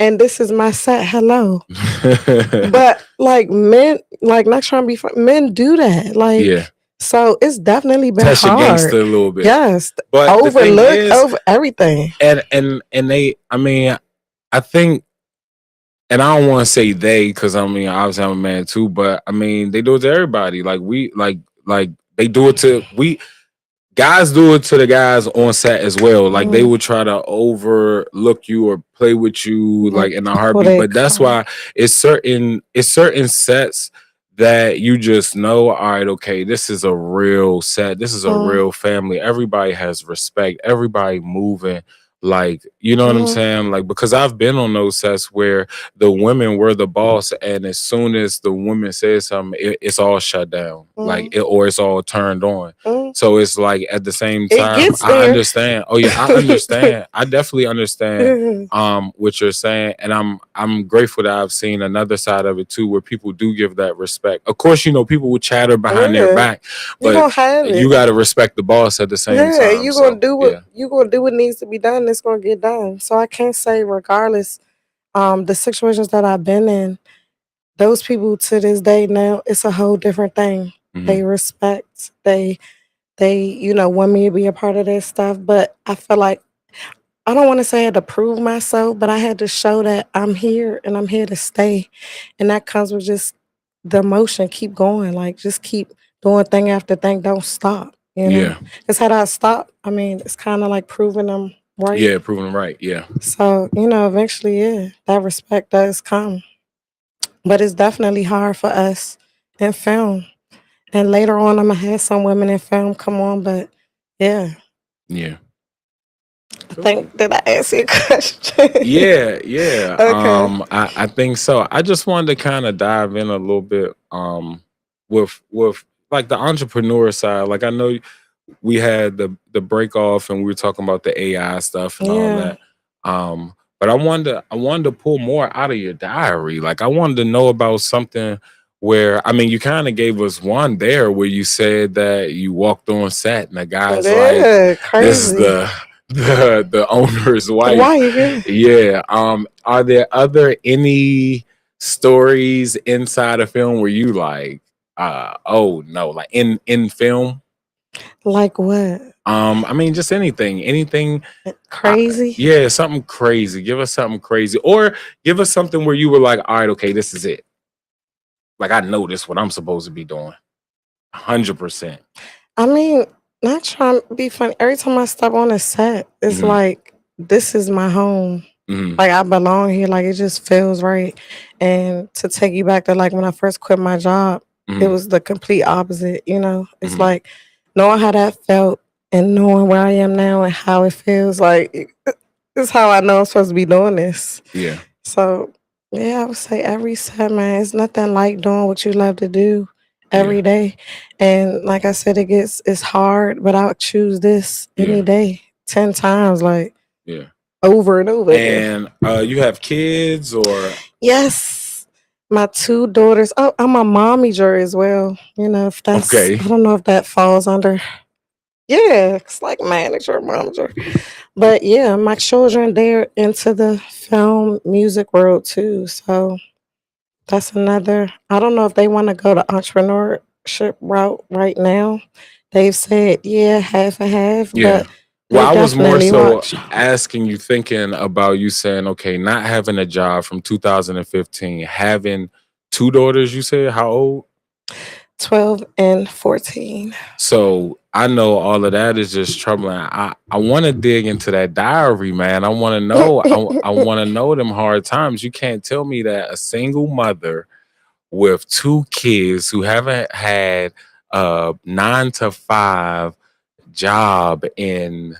and this is my set. Hello." But like men, like not trying to be fun, men do that. Yeah. Like, so it's definitely been Test your hard. gangster a little bit. Yes, But the thing overlook is, over everything. and they, I mean, I think, and I don't want to say they, because I mean, obviously I'm a man too, but I mean, they do it to everybody. Like we, like they do it to we. Guys do it to the guys on set as well. Like they Mm, would try to overlook you or play with you like like in a pull heartbeat. that But that's card. why it's certain sets that you just know, all right, okay, this is a real set. This is a Mm, real family. Everybody has respect. Everybody moving. Like, you know what I'm mm, saying? Like, because I've been on those sets where the women were the boss, and as soon as the women said something, it's all shut down. mm, Or it's all turned on. mm. So it's like at the same It time, gets I there. understand. Oh yeah, I understand. I definitely understand what you're saying. And I'm grateful that I've seen another side of it too, where people do give that respect. Of course, people will chatter behind their Yeah, back, you but gonna have you it. gotta respect the boss at the same Yeah, time. you gonna So do what yeah. you gonna do what needs to be done. It's gonna get done. So I can't say regardless. The situations that I've been in, those people to this day now, it's a whole different thing. They Hmm. respect. They want me to be a part of their stuff. But I feel like I don't want to say I had to prove myself, but I had to show that I'm here and I'm here to stay. And that comes with just the emotion, keep going, like just keep doing thing after thing, don't stop, you know. Yeah. Because had I stopped, I mean, it's kind of like proving them right. Yeah, proving them right. Yeah. So, eventually, yeah, that respect does come. But it's definitely hard for us in film. And later on, I'm going to have some women in film come on, but yeah, Yeah. I Cool. think that I answered your question. Yeah, yeah. Okay. I think so. I just wanted to kind of dive in a little bit with like the entrepreneur side. Like I know we had the break off and we were talking about the AI stuff and all Yeah. that. But I wanted to pull more out of your diary. Like I wanted to know about something where I mean you kind of gave us one there where you said that you walked on set and the guy's like, Yeah, this is crazy. the owner's wife. Why you Yeah. Are there other any stories inside a film where you like oh no, like in film? like what? I mean, just anything. Uh, Crazy? yeah, something crazy. Give us something crazy, or give us something where you were like, all right, okay, this is it. Like I know this what I'm supposed to be doing. 100%. I mean, not trying to be funny. Every time I step on a set, it's Hmm. like this is my home. Hmm. Like I belong here. Like it just feels right. And to take you back to like when I first quit my job, it Hmm. was the complete opposite. It's Hmm. like knowing how that felt and knowing where I am now and how it feels. Like it's how I know I'm supposed to be doing this. Yeah, So yeah, I would say every set, man, it's nothing like doing what you love to do yeah, every day. And like I said, it's hard, but I would choose this any yeah, day, 10 times, like yeah. over and over again. And you have kids or Yes. My two daughters. Oh, I'm a momager as well. If that's okay, I don't know if that falls under. Yeah, it's like manager, momager. But yeah, my children, they're into the film music world too. So that's another. I don't know if they want to go the entrepreneurship route right now. They've said, yeah, half and half, yeah. but Well, they I was more definitely so watch. asking you, thinking about you saying, okay, not having a job from 2015, having two daughters. You said how old? 12 and 14. So I know all of that is just troubling. I want to dig into that diary, man. I want to know. I want to know them hard times. You can't tell me that a single mother with two kids who haven't had a 9 to 5 job in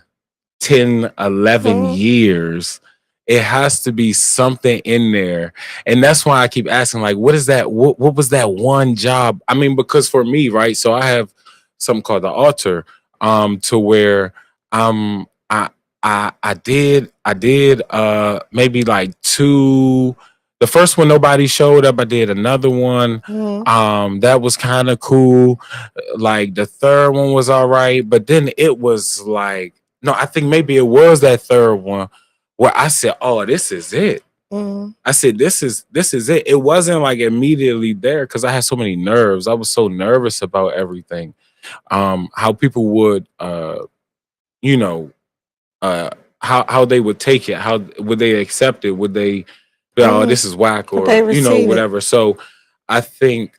10, 11 Mhm. years, it has to be something in there. And that's why I keep asking, like, what is that? What was that one job? I mean, because for me, right? So I have something called the altar, to where I I did maybe like two. The first one nobody showed up. I did another one. Mhm. That was kind of cool. Like the third one was all right, but then it was like, no, I think maybe it was that third one where I said, "Oh, this is it." Mhm. I said, "This is it." It wasn't like immediately there because I had so many nerves. I was so nervous about everything. How people would, you know, uh, how they would take it. How would they accept it? Would they, oh, Mhm. this is whack, But or they receive it. whatever. So I think,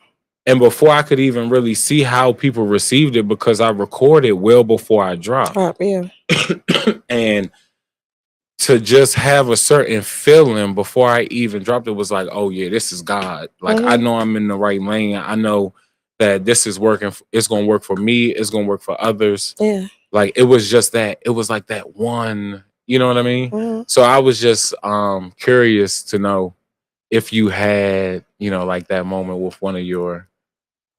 and before I could even really see how people received it, because I recorded well before I dropped, Drop, yeah. and to just have a certain feeling before I even dropped it was like, oh yeah, this is God. Like I Mhm. know I'm in the right lane. I know that this is working. It's gonna work for me. It's gonna work for others. Yeah. Like it was just that. It was like that one. You know what I mean? Mhm. So I was just curious to know if you had, like that moment with one of your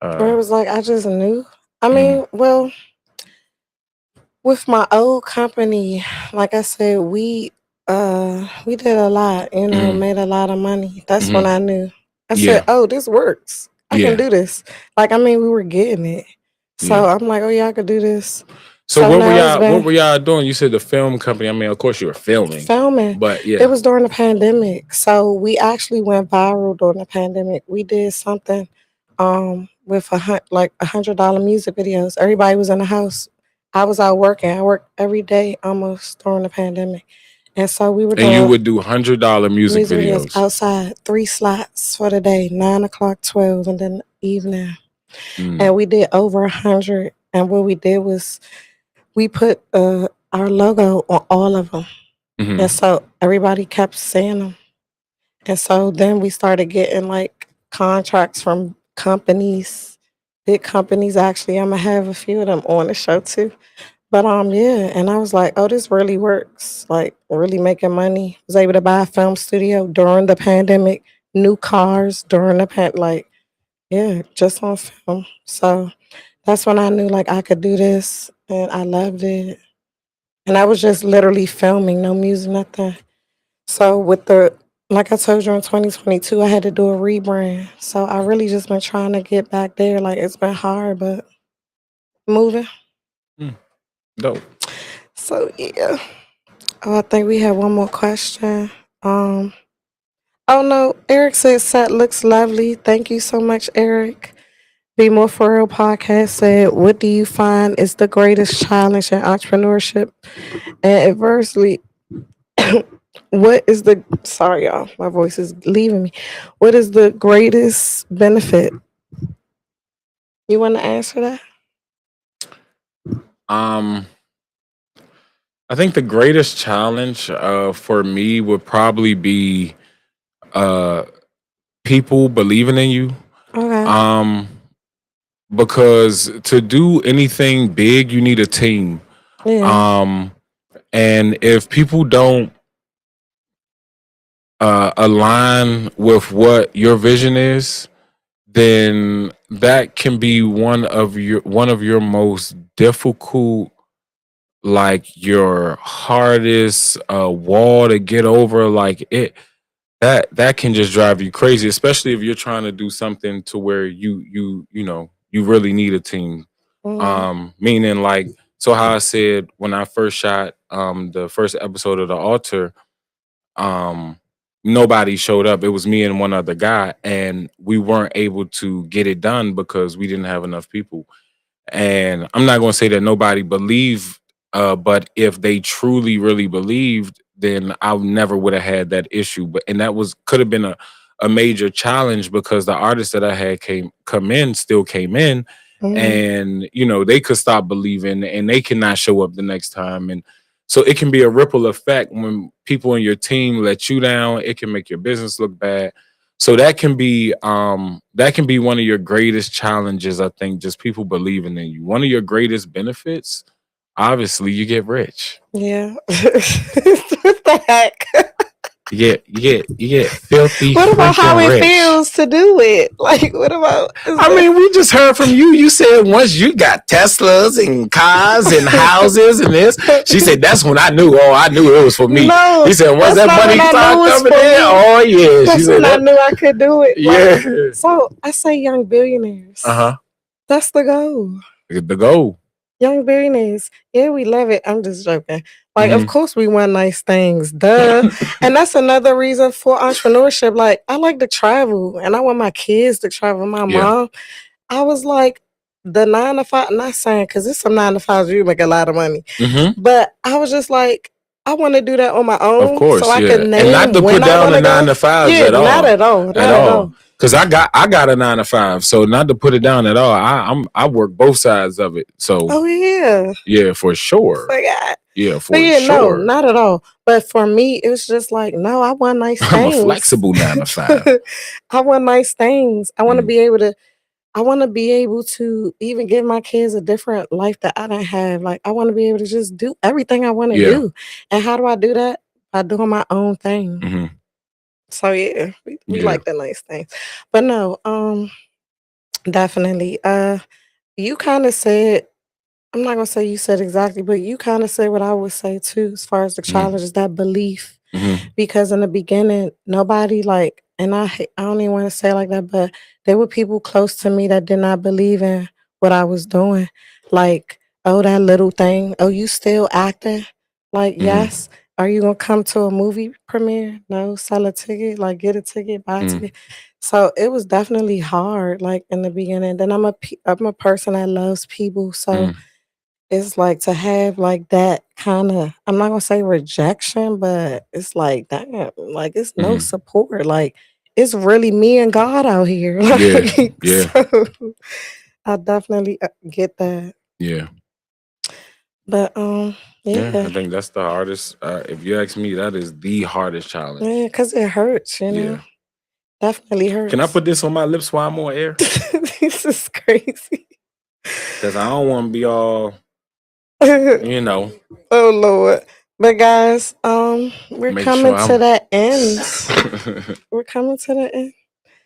Where uh it was like I just knew. I mhm, mean, well, with my old company, like I said, we did a lot, mhm, made a lot of money. That's when mhm. I knew. I said, Yeah, "Oh, this works. I can yeah, do this." Like I mean, we were getting it. So yeah. I'm like, "Oh yeah, I could do this." So So now it's what been were y'all doing? You said the film company. I mean, of course you were filming, filming. but It yeah. was during the pandemic. So we actually went viral during the pandemic. We did something with like $100 music videos. Everybody was in the house. I was out working. I worked every day almost during the pandemic. And so we were And you doing would do $100 music music videos videos. outside, 3 slots for the day, 9 o'clock, 12, and then evening. Mm, And we did over 100. And what we did was we put our logo on all of them. And hmm. so everybody kept seeing them. And so then we started getting like contracts from companies, big companies actually. I'm gonna have a few of them on the show too. But yeah, and I was like, oh, this really works. Like really making money. Was able to buy a film studio during the pandemic, new cars during the like yeah, just on film. So that's when I knew like I could do this and I loved it. And I was just literally filming, no music, nothing. So with the like I told you in 2022, I had to do a rebrand. So I really just been trying to get back there. Like it's been hard, but moving. Mm, dope. So yeah. Oh, I think we have one more question. Um oh no, Eric said set looks lovely. Thank you so much, Eric. Be More For Real podcast said, what do you find is the greatest challenge in entrepreneurship? And adversely, what is the sorry y'all, my voice is leaving me. What is the greatest benefit? You want to answer that? Um, I think the greatest challenge for me would probably be uh people believing in you. Okay. Um, because to do anything big, you need a team. Yeah. Um, and if people don't align with what your vision is, then that can be one of your most difficult, like your hardest wall to get over. Like that can just drive you crazy, especially if you're trying to do something to where you really need a team. Mm, Meaning, like, so how I said when I first shot the first episode of The Altar, um nobody showed up. It was me and one other guy, and we weren't able to get it done because we didn't have enough people. And I'm not going to say that nobody believed, but if they truly really believed, then I never would have had that issue. But and that was could have been a major challenge because the artists that I had come in still came in, mm, and they could stop believing and they cannot show up the next time. And so it can be a ripple effect when people in your team let you down. It can make your business look bad. So that can be one of your greatest challenges, I think, just people believing in you. One of your greatest benefits, obviously you get rich. Yeah. What the heck? You get filthy What about how freaking it rich. feels to do it? Like, what about is I mean, we just heard from you. You said once you got Teslas and cars and houses and this. She said that's when I knew. Oh, I knew it was for me. No, He said once that's that not when money I knew started it was coming for in. me. Oh yeah. She That's said when I that. knew I could do it. Like, Yeah. so I say young billionaires. Uh-huh. That's the goal. The goal. Young billionaires. Yeah, we love it. I'm just joking. Like, of Mhm. course we want nice things. Duh. And that's another reason for entrepreneurship. Like, I like to travel and I want my kids to travel. My Yeah. mom. I was like, the 9 to 5, not saying because it's some 9 to 5s you make a lot of money. Mhm. But I was just like, I want to do that on my Of own so course, I yeah. can And not name to when put I down want the to nine go. to fives Yeah, at not all. at all. At Not at all. all. Cause I got a 9 to 5. So not to put it down at all. I work both sides of it. So Oh, yeah. yeah, for sure. Forgot. Yeah, But for yeah, no, sure. not at all. But for me, it was just like, no, I want nice I'm a things. flexible 9 to 5. I want nice things. I want to Mm. be able to. I want to be able to even give my kids a different life that I don't have. Like, I want to be able to just do everything I want to Yeah. do. And how do I do that? By doing my own thing. Hmm. So yeah, we Yeah. like the nice things. But no, definitely. You kind of said, I'm not gonna say you said exactly, but you kind of said what I would say too, as far as the Hmm. challenge is that belief. Hmm. Because in the beginning, nobody like, and I don't even want to say it like that, but there were people close to me that did not believe in what I was doing. Like, oh, that little thing. Oh, you still acting? Like, Hmm. yes. Are you gonna come to a movie premiere? No, sell a ticket, like get a ticket, buy a Hmm. ticket. So it was definitely hard, like in the beginning. Then I'm a person that loves people, so Hmm. it's like to have like that kind of, I'm not gonna say rejection, but it's like damn, like it's no Hmm. support. Like it's really me and God out here. Yeah. Like Yeah. so I definitely get that. Yeah. But Yeah. I yeah. think that's the hardest. If you ask me, that is the hardest challenge. Yeah, because it hurts, you know. Yeah. Definitely Can I hurts. put this on my lips while I'm on air? This is crazy. Because I don't want to be all, you know, Oh Lord. But guys, we're make sure coming to I'm the end. We're coming to the end.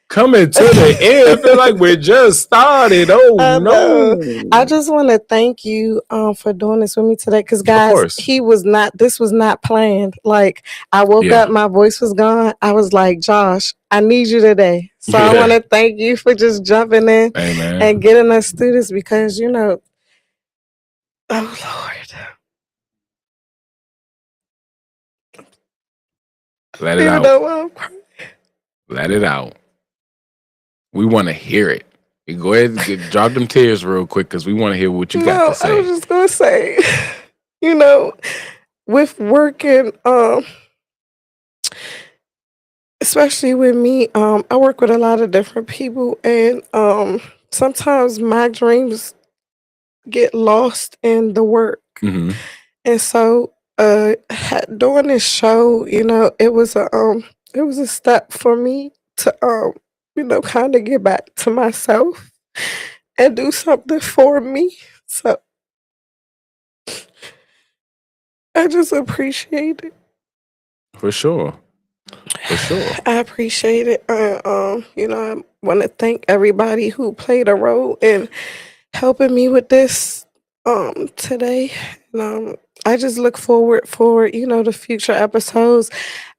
coming to the end. I feel like we're just started. Oh I know. I no. just want to thank you for doing this with me today. Cause Of guys, course. this was not planned. Like I woke Yeah. up, my voice was gone. I was like, Josh, I need you today. So I want Yeah. to thank you for just jumping in Hey and man. getting us through this because oh Let Lord. it Even out. though I'm crying. Let it out. We want to hear it. You go ahead and drop them tears real quick because we want to hear what you got to No, I was say. just gonna say, you know, with working, especially with me, I work with a lot of different people and sometimes my dreams get lost in the work. Hmm. And so doing this show, it was a step for me to kind of get back to myself and do something for me. So I just appreciate it. For sure. For sure. I appreciate it. I want to thank everybody who played a role in helping me with this today. And, I just look forward for the future episodes.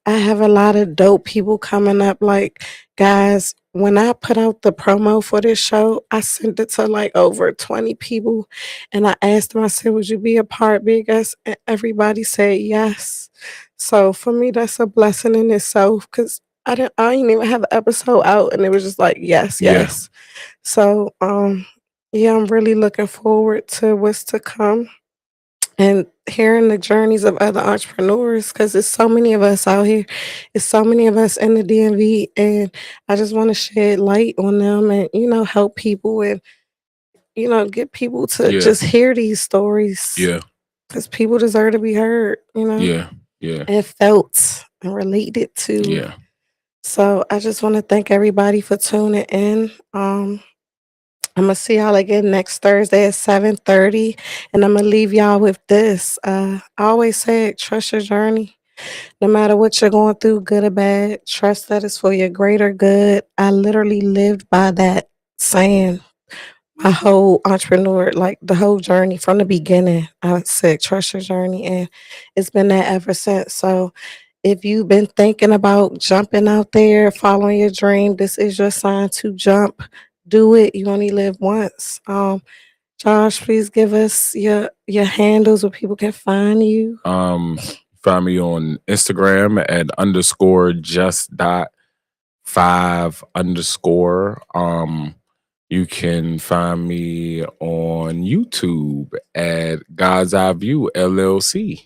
I have a lot of dope people coming up. Like guys, when I put out the promo for this show, I sent it to like over 20 people, and I asked them. I said, "Would you be a part, Big S?" And everybody said yes. So for me, that's a blessing in itself because I didn't even have the episode out, and it was just like yes, Yeah. yes. So yeah, I'm really looking forward to what's to come and hearing the journeys of other entrepreneurs because there's so many of us out here. It's so many of us in the DMV, and I just want to shed light on them and help people and get people to Yeah. just hear these stories Yeah. because people deserve to be heard, Yeah. Yeah. and felt and related to. Yeah. So I just want to thank everybody for tuning in. I'm gonna see y'all again next Thursday at 7:30, and I'm gonna leave y'all with this. I always say it, trust your journey. No matter what you're going through, good or bad, trust that it's for your greater good. I literally lived by that saying my whole entrepreneur, like the whole journey from the beginning. I said, trust your journey. And it's been that ever since. So if you've been thinking about jumping out there, following your dream, this is your sign to jump. Do it. You only live once. Josh, please give us your handles where people can find you. Find me on Instagram at _just.5_. You can find me on YouTube at God's Eye View LLC.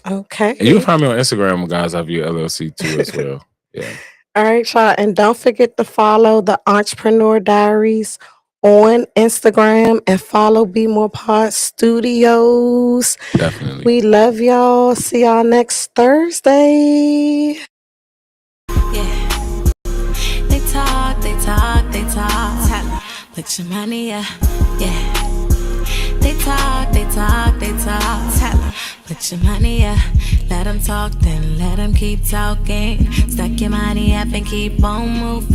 Okay. And you can find me on Instagram, Guys I View LLC too as well. Yeah. All right, y'all. And don't forget to follow the Entrepreneur Diaries on Instagram and follow Be More Pod Studios. Definitely. We love y'all. See y'all next Thursday. Yeah. They talk, they talk, they talk. Put your money up, yeah. They talk, they talk, they talk. Put your money up. Let them talk, then let them keep talking. Stack your money up and keep on moving.